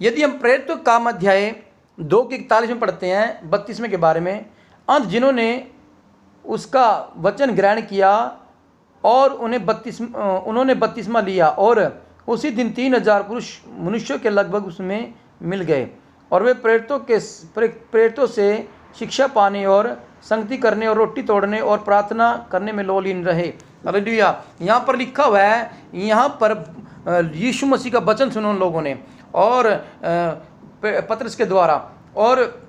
यदि हम प्रेरितों का काम अध्याय 2 के 41 में पढ़ते हैं 32वें के बारे में, अंत जिन्होंने उसका वचन ग्रहण किया और उन्होंने बपतिस्मा लिया और उसी दिन 3000 पुरुष मनुष्यों के लगभग उसमें मिल गए और वे प्रेरितों से शिक्षा पाने और संगति करने और रोटी तोड़ने और प्रार्थना करने में लोलीन रहे। हालेलुया। यहाँ पर लिखा हुआ है, यहाँ पर यीशु मसीह का वचन सुना उन लोगों ने और पतरस के द्वारा, और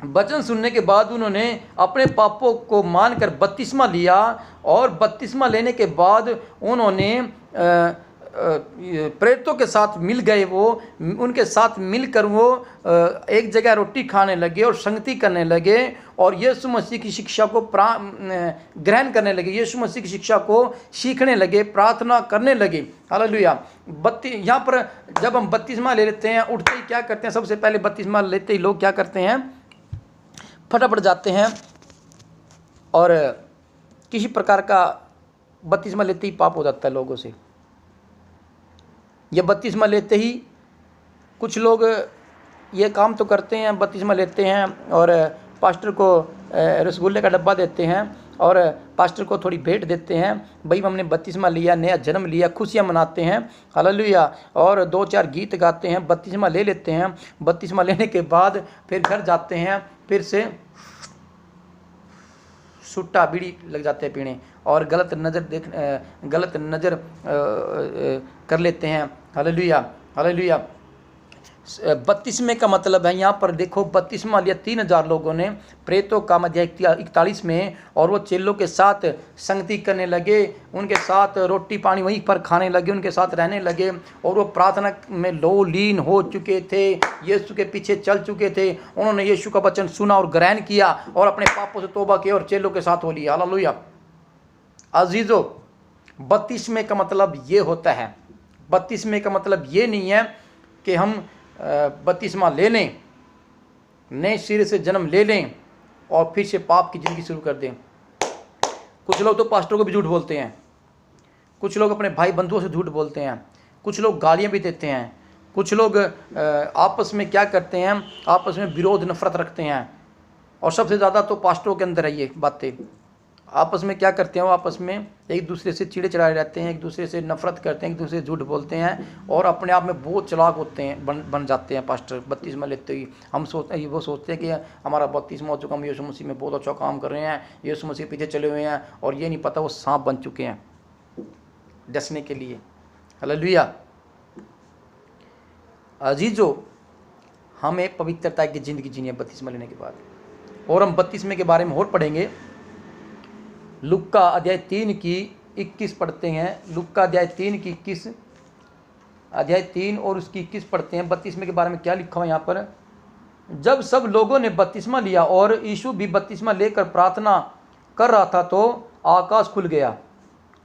वचन सुनने के बाद उन्होंने अपने पापों को मानकर बपतिस्मा लिया और बपतिस्मा लेने के बाद उन्होंने प्रेरितों के साथ मिल गए। वो उनके साथ मिलकर वो एक जगह रोटी खाने लगे और संगति करने लगे और यीशु मसीह की शिक्षा को ग्रहण करने लगे, यीशु मसीह की शिक्षा को सीखने लगे, प्रार्थना करने लगे। हालेलुया। यहाँ पर जब हम बपतिस्मा ले लेते हैं, उठते ही क्या करते हैं, सबसे पहले बपतिस्मा लेते ही लोग क्या करते हैं, फटाफट जाते हैं और किसी प्रकार का बपतिस्मा लेते ही पाप हो जाता है लोगों से। ये बपतिस्मा लेते ही कुछ लोग ये काम तो करते हैं, बपतिस्मा लेते हैं और पास्टर को रसगुल्ले का डब्बा देते हैं और पास्टर को थोड़ी भेंट देते हैं, भाई हमने बपतिस्मा लिया, नया जन्म लिया, खुशियाँ मनाते हैं। हालेलुया। और 2-4 गीत गाते हैं, बपतिस्मा ले लेते हैं। बपतिस्मा लेने के बाद फिर घर जाते हैं, फिर से सुट्टा बीड़ी लग जाते हैं पीने और गलत नज़र कर लेते हैं। हालेलुया। हालेलुया। बपतिस्मे का मतलब है, यहाँ पर देखो बपतिस्मा लिया 3000 लोगों ने प्रेरितों का अध्याय 41 में, और वो चेलों के साथ संगति करने लगे, उनके साथ रोटी पानी वहीं पर खाने लगे, उनके साथ रहने लगे और वो प्रार्थना में लीन हो चुके थे, यीशु के पीछे चल चुके थे। उन्होंने यीशु का वचन सुना और ग्रहण किया और अपने पापों से तौबा किया और चेलों के साथ हो लिया। हालेलुया। अजीजों, बपतिस्मे का मतलब ये होता है, बपतिस्मे का मतलब ये नहीं है कि हम बपतिस्मा ले लें, नए सिरे से जन्म ले लें और फिर से पाप की ज़िंदगी शुरू कर दें। कुछ लोग तो पास्टर को भी झूठ बोलते हैं, कुछ लोग अपने भाई बंधुओं से झूठ बोलते हैं, कुछ लोग गालियाँ भी देते हैं, कुछ लोग आपस में क्या करते हैं, आपस में विरोध नफरत रखते हैं। और सबसे ज़्यादा तो पास्टरों के अंदर है ये बातें। आपस में क्या करते हैं, वो आपस में एक दूसरे से चिड़े चिड़ाए रहते हैं, एक दूसरे से नफरत करते हैं, एक दूसरे से झूठ बोलते हैं और अपने आप में बहुत चालाक होते हैं, बन जाते हैं। पास्टर बपतिस्मा लेते ही वो सोचते हैं कि हमारा बपतिस्मा हो चुका, हम यीशु मसीह में बहुत अच्छा काम कर रहे हैं, यीशु मसीह पीछे चले हुए हैं, और ये नहीं पता वो सांप बन चुके हैं डसने के लिए। हालेलुया। अजीजों, हमें पवित्रता की ज़िंदगी जीनी है बपतिस्मा लेने के बाद, और हम बपतिस्मे के बारे में और पढ़ेंगे। लुक्का अध्याय 3 की 21 पढ़ते हैं। लुक्का अध्याय 3 की 21, अध्याय 3 और उसकी 21 पढ़ते हैं। बपतिस्मे के बारे में क्या लिखा हुआ यहाँ पर, जब सब लोगों ने बपतिस्मा लिया और यीशु भी बपतिस्मा लेकर प्रार्थना कर रहा था तो आकाश खुल गया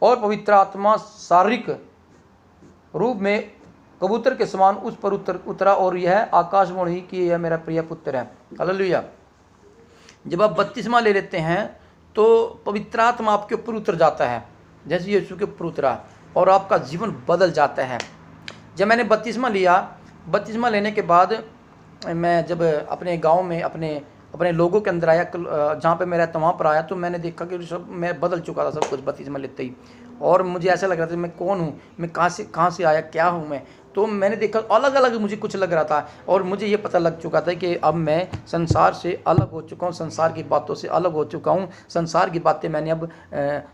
और पवित्र आत्मा शारीरिक रूप में कबूतर के समान उस पर उतरा और यह आकाशवाणी कि यह मेरा प्रिय पुत्र है। हालेलुया। जब आप बपतिस्मा ले लेते हैं तो पवित्र आत्मा आपके ऊपर उतर जाता है, जैसे यीशु के ऊपर उतरा, और आपका जीवन बदल जाता है। जब मैंने बपतिस्मा लिया, बपतिस्मा लेने के बाद मैं जब अपने गांव में अपने लोगों के अंदर आया, जहाँ पे मैं रहता वहाँ पर आया, तो मैंने देखा कि सब मैं बदल चुका था सब कुछ बपतिस्मा लेते ही। और मुझे ऐसा लग रहा था मैं कौन हूँ, मैं कहाँ से आया, क्या हूँ मैं। तो मैंने देखा अलग अलग मुझे कुछ लग रहा था, और मुझे ये पता लग चुका था कि अब मैं संसार से अलग हो चुका हूँ, संसार की बातों से अलग हो चुका हूँ। संसार की बातें मैंने अब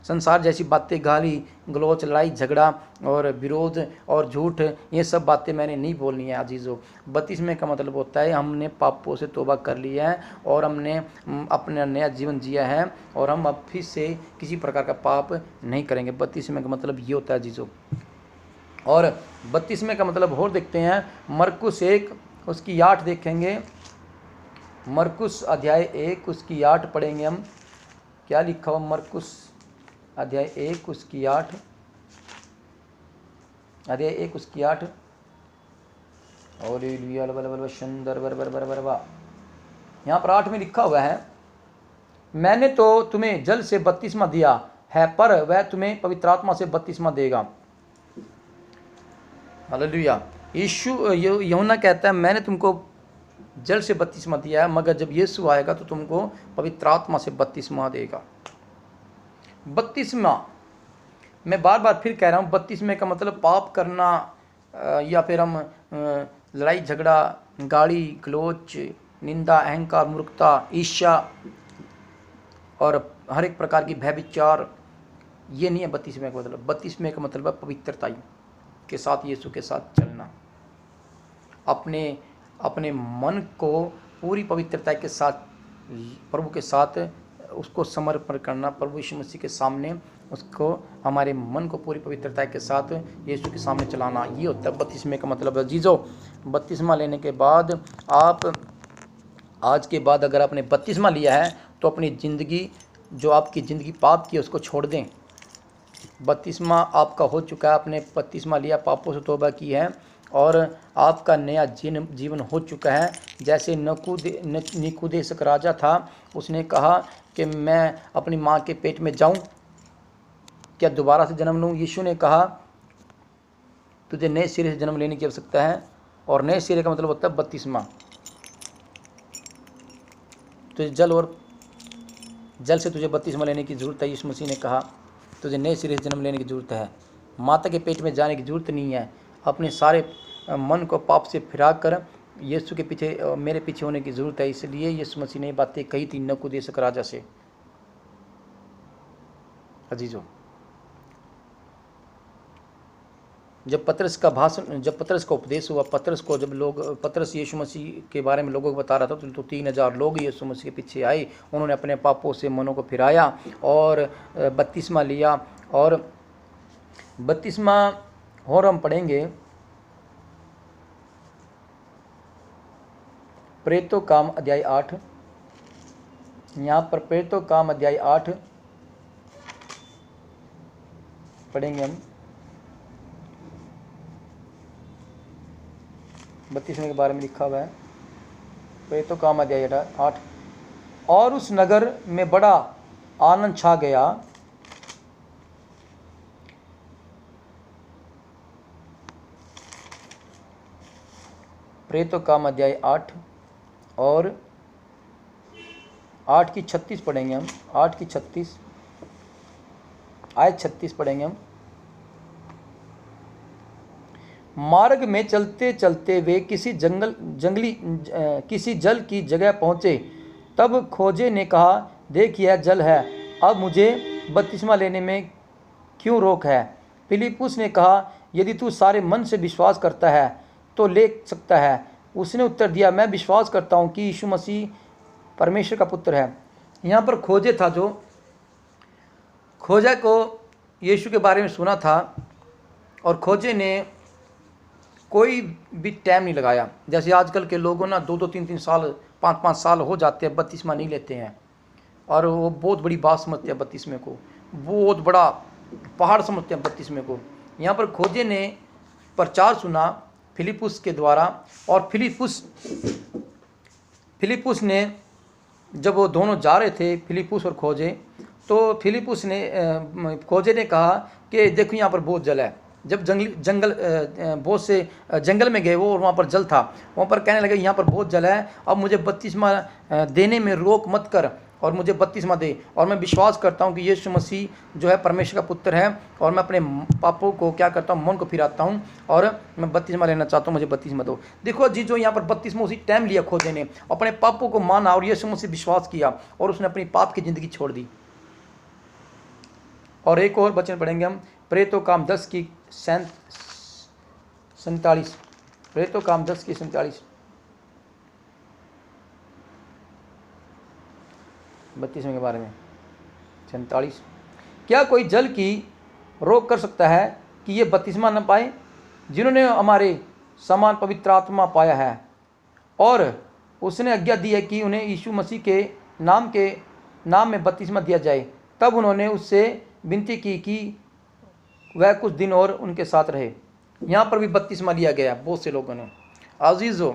संसार जैसी बातें, गाली गलौच, लड़ाई झगड़ा और विरोध और झूठ, ये सब बातें मैंने नहीं बोलनी है। अजीज़ों, बपतिस्मे का मतलब होता है हमने पापों से तौबा कर लिया है और हमने अपना नया जीवन जिया है और हम अब फिर से किसी प्रकार का पाप नहीं करेंगे। बपतिस्मे का मतलब ये होता है अजीज़ों। और बपतिस्मे का मतलब और देखते हैं, मरकुस 1 उसकी 8 देखेंगे। मरकुस अध्याय 1 उसकी 8 पढ़ेंगे हम। क्या लिखा हुआ, मरकुस अध्याय 1 उसकी 8, अध्याय 1 उसकी 8। और यहाँ पर 8 में लिखा हुआ है, मैंने तो तुम्हें जल से बपतिस्मा दिया है, पर वह तुम्हें पवित्र आत्मा से बपतिस्मा देगा। हालेलुया। यूहन्ना कहता है मैंने तुमको जल से बपतिस्मा दिया है, मगर जब यीशु आएगा तो तुमको पवित्र आत्मा से बपतिस्मा देगा। बपतिस्मा, मैं बार बार फिर कह रहा हूँ, बपतिस्मे का मतलब पाप करना या फिर हम लड़ाई झगड़ा, गाली गलौज, निंदा, अहंकार, मूर्खता, ईर्ष्या और हर एक प्रकार की भयविचार, ये नहीं है बपतिस्मे का मतलब। बपतिस्मे का मतलब है पवित्रता के साथ यीशु के साथ चलना, अपने मन को पूरी पवित्रता के साथ प्रभु के साथ उसको समर्पण करना, प्रभु यीशु मसीह के सामने उसको हमारे मन को पूरी पवित्रता के साथ यीशु के सामने चलाना, ये होता है बपतिस्मे का मतलब है। जीजो, बपतिस्मा लेने के बाद आप आज के बाद अगर आपने बपतिस्मा लिया है तो अपनी ज़िंदगी, जो आपकी ज़िंदगी पाप की है, उसको छोड़ दें। बपतिस्मा आपका हो चुका है, आपने बपतिस्मा लिया, पापों से तौबा की है और आपका नया जीवन हो चुका है। जैसे निकुदेश का राजा था, उसने कहा कि मैं अपनी माँ के पेट में जाऊं, क्या दोबारा से जन्म लूं? यीशु ने कहा तुझे नए सिरे से जन्म लेने की आवश्यकता है, और नए सिरे का मतलब होता है बपतिस्मा। तुझे जल से तुझे बपतिस्मा लेने की ज़रूरत है। यीशु मसीह ने कहा तुझे नए सिरे से जन्म लेने की ज़रूरत है, माता के पेट में जाने की ज़रूरत नहीं है। अपने सारे मन को पाप से फिरा कर यीशु के पीछे, मेरे पीछे होने की ज़रूरत है। इसलिए यीशु मसीह ने बातें कही थी निकुदेश राजा से। अजीजों, जब पतरस का उपदेश हुआ, पतरस यीशु मसीह के बारे में लोगों को बता रहा था, तो 3000 लोग यीशु मसीह के पीछे आए। उन्होंने अपने पापों से मनों को फिराया और बपतिस्मा लिया। और बपतिस्मा और हम पढ़ेंगे प्रेरितों काम अध्याय 8। यहाँ पर प्रेरितों काम अध्याय 8 पढ़ेंगे हम। बपतिस्मे के बारे में लिखा हुआ है, प्रेरितों काम अध्याय 8। और उस नगर में बड़ा आनंद छा गया, प्रेरितों काम अध्याय 8 और 8 की 36 पढ़ेंगे हम। 8 की 36 आयत 36 पढ़ेंगे हम। मार्ग में चलते चलते वे किसी जल की जगह पहुँचे। तब खोजे ने कहा, देख यह जल है, अब मुझे बपतिस्मा लेने में क्यों रोक है? फिलिप्पुस ने कहा, यदि तू सारे मन से विश्वास करता है तो ले सकता है। उसने उत्तर दिया, मैं विश्वास करता हूँ कि यीशु मसीह परमेश्वर का पुत्र है। यहाँ पर खोजे था, जो खोजा को यीशु के बारे में सुना था, और खोजे ने कोई भी टाइम नहीं लगाया। जैसे आजकल के लोगों ना 2-2, 3-3 साल, 5-5 साल हो जाते हैं, बपतिस्मा नहीं लेते हैं, और वो बहुत बड़ी बात समझते हैं बपतिस्मे को, बहुत बड़ा पहाड़ समझते हैं बपतिस्मे को। यहाँ पर खोजे ने प्रचार सुना फिलिप्पुस के द्वारा, और फिलिप्पुस ने, जब वो दोनों जा रहे थे, फिलिप्पुस और खोजे, तो खोजे ने कहा कि देखो यहाँ पर बहुत जल है। जब बहुत से जंगल में गए वो, और वहाँ पर जल था, वहाँ पर कहने लगे यहाँ पर बहुत जल है, अब मुझे बपतिस्मा देने में रोक मत कर, और मुझे बपतिस्मा दे। और मैं विश्वास करता हूँ कि यीशु मसीह जो है परमेश्वर का पुत्र है, और मैं अपने पापों को क्या करता हूँ, मन को फिराता हूँ, और मैं बपतिस्मा लेना चाहता हूँ, मुझे बपतिस्मा दो। देखो जी, जो यहाँ पर बपतिस्मा उसी टाइम लिया खोजे ने, अपने पापों को माना और यीशु मसीह विश्वास किया, और उसने अपनी पाप की ज़िंदगी छोड़ दी। और एक और वचन पढ़ेंगे हम, प्रेरितों काम 10 की 47। प्रेरितों काम 10 की 47, बपतिस्मे के बारे में 47। क्या कोई जल की रोक कर सकता है कि ये बपतिस्मा न पाए, जिन्होंने हमारे समान पवित्र आत्मा पाया है? और उसने आज्ञा दी है कि उन्हें यीशु मसीह के नाम में बपतिस्मा दिया जाए। तब उन्होंने उससे विनती की कि वह कुछ दिन और उनके साथ रहे। यहाँ पर भी बपतिस्मा लिया गया बहुत से लोगों ने। अजीज़ों,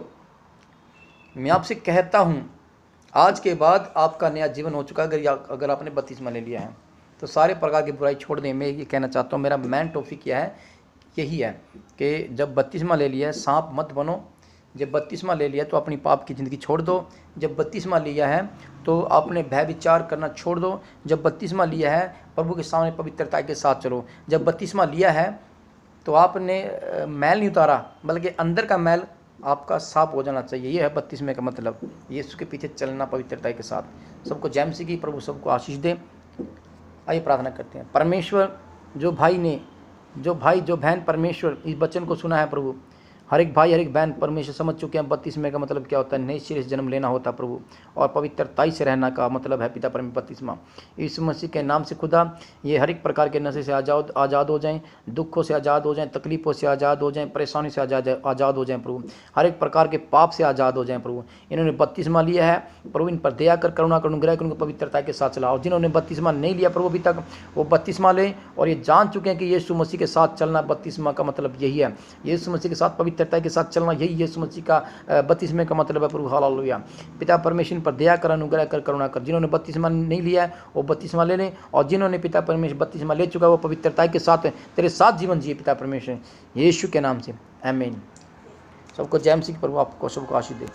मैं आपसे कहता हूँ, आज के बाद आपका नया जीवन हो चुका है। अगर आपने बपतिस्मा ले लिया है तो सारे प्रकार की बुराई छोड़ दें। मैं ये कहना चाहता हूँ, मेरा मेन टॉपिक क्या है, यही है कि जब बपतिस्मा ले लिया है सांप मत बनो, जब बपतिस्मा ले लिया तो अपनी पाप की ज़िंदगी छोड़ दो, जब बपतिस्मा लिया है तो आपने भय विचार करना छोड़ दो, जब बपतिस्मा लिया है प्रभु के सामने पवित्रता के साथ चलो। जब बपतिस्मा लिया है तो आपने मैल नहीं उतारा, बल्कि अंदर का मैल आपका साफ हो जाना चाहिए। ये है बपतिस्मे का मतलब, यीशु के पीछे चलना पवित्रता के साथ। सबको जय मसीह की, प्रभु सबको आशीष दे। आइए प्रार्थना करते हैं। परमेश्वर, जो भाई जो बहन परमेश्वर इस वचन को सुना है प्रभु, हर एक भाई हर एक बहन परमेश्वर समझ चुके हैं बपतिस्मे का मतलब क्या होता है। नए सिरे से जन्म लेना होता प्रभु, और पवित्रताई से रहना का मतलब है पिता परमेश्वर बपतिस्मा। यीशु मसीह के नाम से खुदा ये हर एक प्रकार के नशे से आज़ाद हो जाएं, दुखों से आज़ाद हो जाएं, तकलीफ़ों से आज़ाद हो जाएं, परेशानी से आज़ाद हो जाएं प्रभु, हर एक प्रकार के पाप से आज़ाद हो जाएं प्रभु। इन्होंने बपतिस्मा लिया है प्रभु, इन पर दया कर करुणा कर अनुग्रह कर उनको पवित्रता के साथ चलाओ। जिन्होंने बपतिस्मा नहीं लिया प्रभु अभी तक, वो बपतिस्मा लें और ये जान चुके हैं कि यीशु मसीह के साथ चलना बपतिस्मा का मतलब यही है। यीशु मसीह के साथ पवित्रता के साथ चलना यही यीशु मसीह का बपतिस्मे का मतलब है प्रभु। हालेलुया। पिता परमेश्वर पर दया कर अनुग्रह कर करुणा कर। जिन्होंने बपतिस्मा नहीं लिया है वो बपतिस्मा ले लें, और जिन्होंने पिता परमेश्वर बपतिस्मा ले चुका है वो पवित्रता के साथ तेरे साथ जीवन जिए पिता परमेश्वर, यीशु के नाम से आमीन। सबको जय मसीह प्रभु आपको सबको आशीष दे।